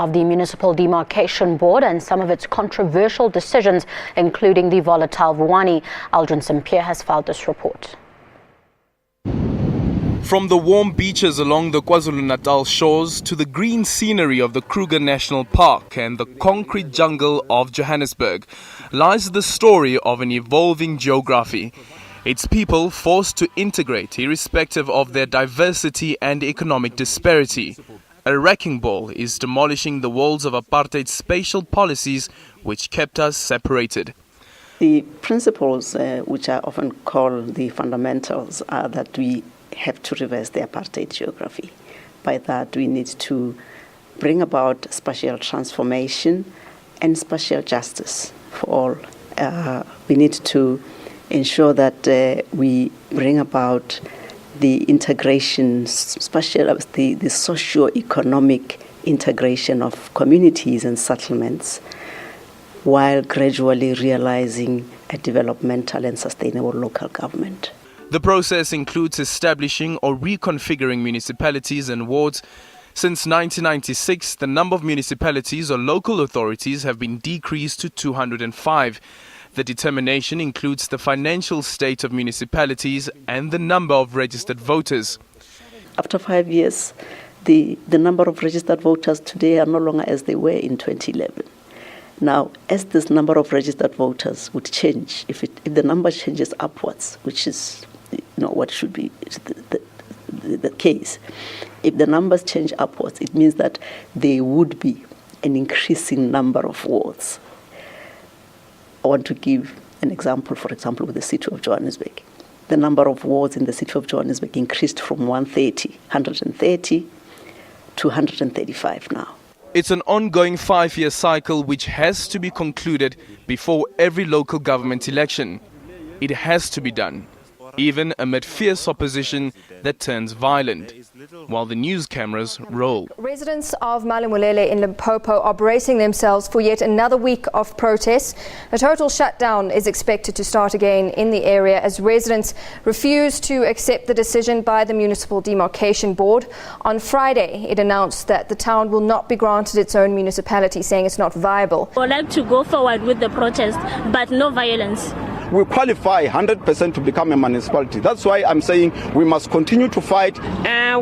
Of the Municipal Demarcation Board and some of its controversial decisions, including the volatile Vuwani. Aldrin St-Pierre has filed this report. From the warm beaches along the KwaZulu-Natal shores to the green scenery of the Kruger National Park and the concrete jungle of Johannesburg lies the story of an evolving geography. Its people forced to integrate irrespective of their diversity and economic disparity. A wrecking ball is demolishing the walls of apartheid's spatial policies which kept us separated. The principles, which are often called the fundamentals, are that we have to reverse the apartheid geography. By that, we need to bring about spatial transformation and spatial justice for all. We need to ensure that we bring about the integration, the socio-economic integration of communities and settlements, while gradually realizing a developmental and sustainable local government. The process includes establishing or reconfiguring municipalities and wards. Since 1996, the number of municipalities or local authorities have been decreased to 205. The determination includes the financial state of municipalities and the number of registered voters. After 5 years, the number of registered voters today are no longer as they were in 2011. Now, as this number of registered voters would change, if the number changes upwards, which is what should be the case, if the numbers change upwards, it means that there would be an increasing number of wards. I want to give an example, for example, with the city of Johannesburg. The number of wards in the city of Johannesburg increased from 130 to 135 now. It's an ongoing 5-year cycle which has to be concluded before every local government election. It has to be done, even amid fierce opposition that turns violent, while the news cameras roll. Residents of Malamulele in Limpopo are bracing themselves for yet another week of protests. A total shutdown is expected to start again in the area as residents refuse to accept the decision by the Municipal Demarcation Board. On Friday, it announced that the town will not be granted its own municipality, saying it's not viable. I would like to go forward with the protest, but no violence. We qualify 100% to become a municipality. That's why I'm saying we must continue to fight.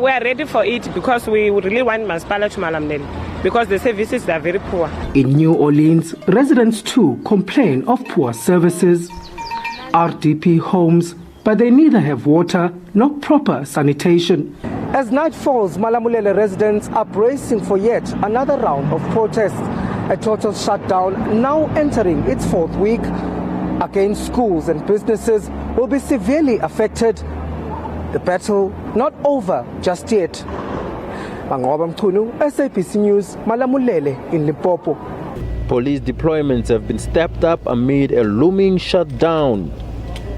We are ready for it because we really want municipality to Malamulele because the services are very poor. In New Orleans, residents too complain of poor services. RDP homes, but they neither have water nor proper sanitation. As night falls, Malamulele residents are bracing for yet another round of protests. A total shutdown now entering its 4th week. Again, schools and businesses will be severely affected. The battle not over just yet. Mangoba Mchunu, SABC News, Malamulele in Limpopo. Police deployments have been stepped up amid a looming shutdown.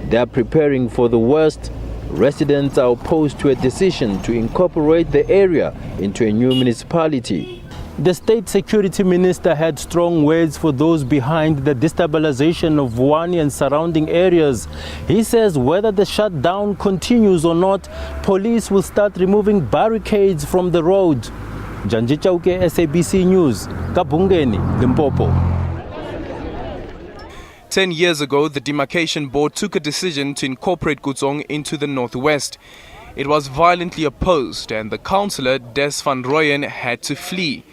They are preparing for the worst. Residents are opposed to a decision to incorporate the area into a new municipality. The State Security Minister had strong words for those behind the destabilization of Vuwani and surrounding areas. He says whether the shutdown continues or not, police will start removing barricades from the road. Janji Chauke, SABC News, Kabungeni, Limpopo. 10 years ago, the Demarcation Board took a decision to incorporate Kutsong into the Northwest. It was violently opposed and the councillor, Des van Rooyen, had to flee.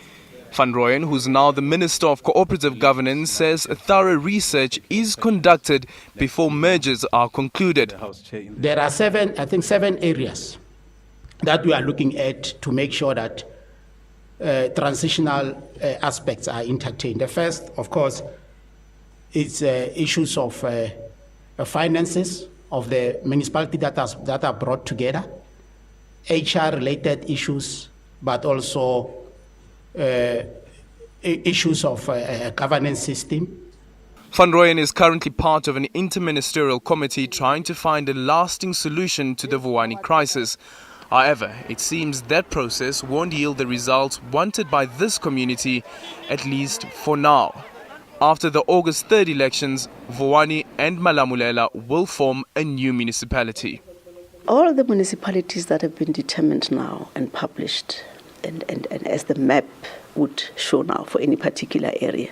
Van Rooyen, who's now the Minister of Cooperative Governance, says a thorough research is conducted before mergers are concluded. There are 7 areas that we are looking at to make sure that transitional aspects are entertained. The first, of course, is issues of finances of the municipality that are brought together, HR-related issues, but also issues of a governance system. Van Rooyen is currently part of an interministerial committee trying to find a lasting solution to the Vuwani crisis. However, it seems that process won't yield the results wanted by this community, at least for now. After the August 3rd elections, Vuwani and Malamulele will form a new municipality. All the municipalities that have been determined now and published and as the map would show now for any particular area.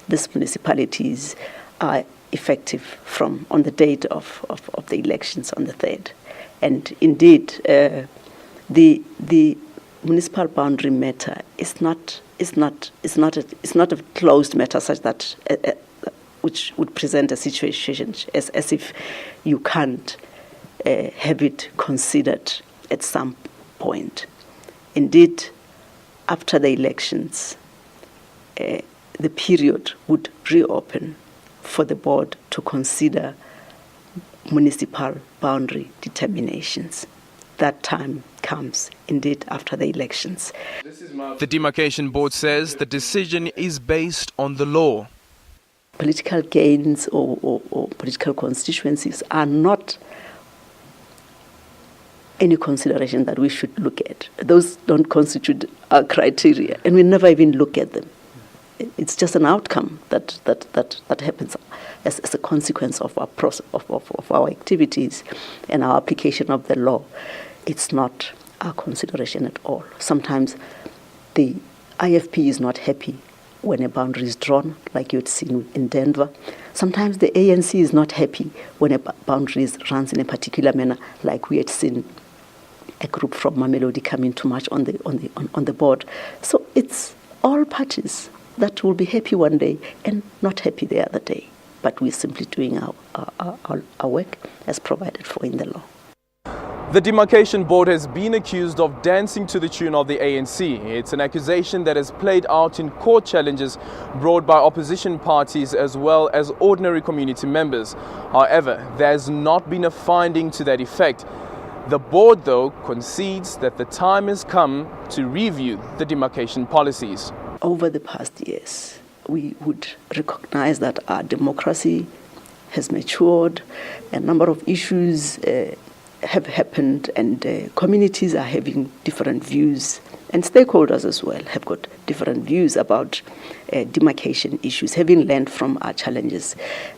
These municipalities are effective from on the date of the elections on the 3rd. And indeed, the municipal boundary matter is not a closed matter such that which would present a situation as if you can't have it considered at some point. Indeed, after the elections, the period would reopen for the board to consider municipal boundary determinations. That time comes indeed after the elections. The Demarcation Board says the decision is based on the law. Political gains or political constituencies are not any consideration that we should look at. Those don't constitute our criteria, and we never even look at them. It's just an outcome that happens as a consequence of our process, of our activities and our application of the law. It's not our consideration at all. Sometimes the IFP is not happy when a boundary is drawn, like you'd seen in Denver. Sometimes the ANC is not happy when a boundary runs in a particular manner, like we had seen a group from Mamelodi coming too much on the board. So it's all parties that will be happy one day and not happy the other day. But we're simply doing our work as provided for in the law. The Demarcation Board has been accused of dancing to the tune of the ANC. It's an accusation that has played out in court challenges brought by opposition parties as well as ordinary community members. However, there has not been a finding to that effect. The board, though, concedes that the time has come to review the demarcation policies. Over the past years, we would recognize that our democracy has matured, a number of issues have happened, and communities are having different views, and stakeholders as well have got different views about demarcation issues, having learned from our challenges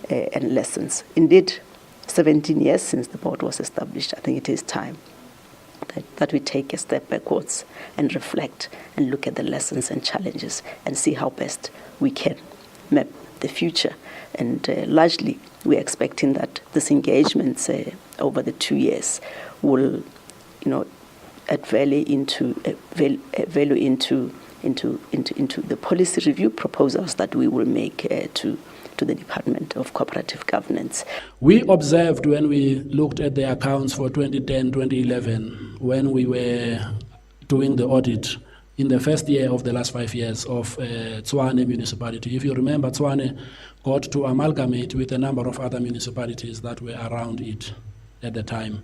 and lessons. Indeed, 17 years since the board was established, I think it is time that we take a step backwards and reflect and look at the lessons and challenges and see how best we can map the future. And largely, we're expecting that this engagements over the 2 years will, add value into the policy review proposals that we will make to the Department of Cooperative Governance. We observed when we looked at the accounts for 2010, 2011, when we were doing the audit in the first year of the last 5 years of Tshwane municipality. If you remember, Tshwane got to amalgamate with a number of other municipalities that were around it at the time.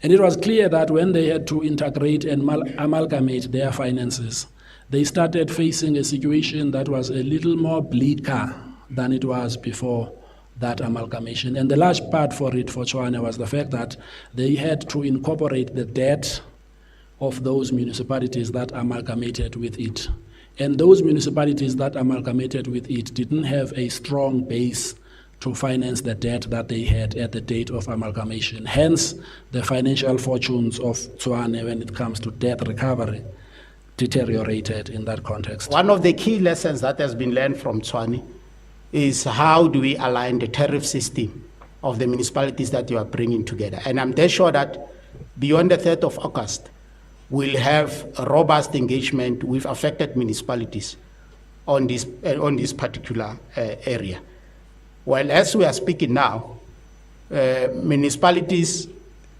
And it was clear that when they had to integrate and amalgamate their finances, they started facing a situation that was a little more bleaker than it was before that amalgamation. And the large part for it for Tshwane was the fact that they had to incorporate the debt of those municipalities that amalgamated with it. And those municipalities that amalgamated with it didn't have a strong base to finance the debt that they had at the date of amalgamation. Hence, the financial fortunes of Tshwane when it comes to debt recovery deteriorated in that context. One of the key lessons that has been learned from Tshwane is how do we align the tariff system of the municipalities that you are bringing together. And I'm dead sure that beyond the 3rd of August, we'll have a robust engagement with affected municipalities on this particular area. Well, as we are speaking now, municipalities,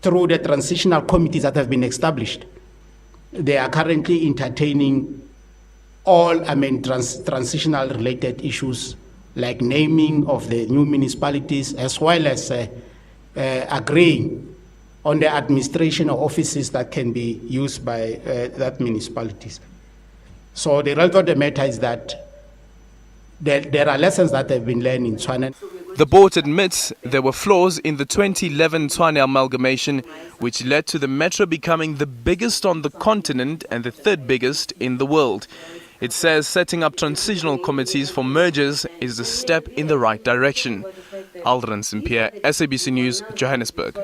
through the transitional committees that have been established, they are currently entertaining all, transitional related issues like naming of the new municipalities, as well as agreeing on the administration of offices that can be used by that municipalities. So the result of the matter is that there are lessons that have been learned in Tshwane. The board admits there were flaws in the 2011 Tshwane amalgamation, which led to the metro becoming the biggest on the continent and the 3rd biggest in the world. It says setting up transitional committees for mergers is a step in the right direction. Aldrin St. Pierre, SABC News, Johannesburg.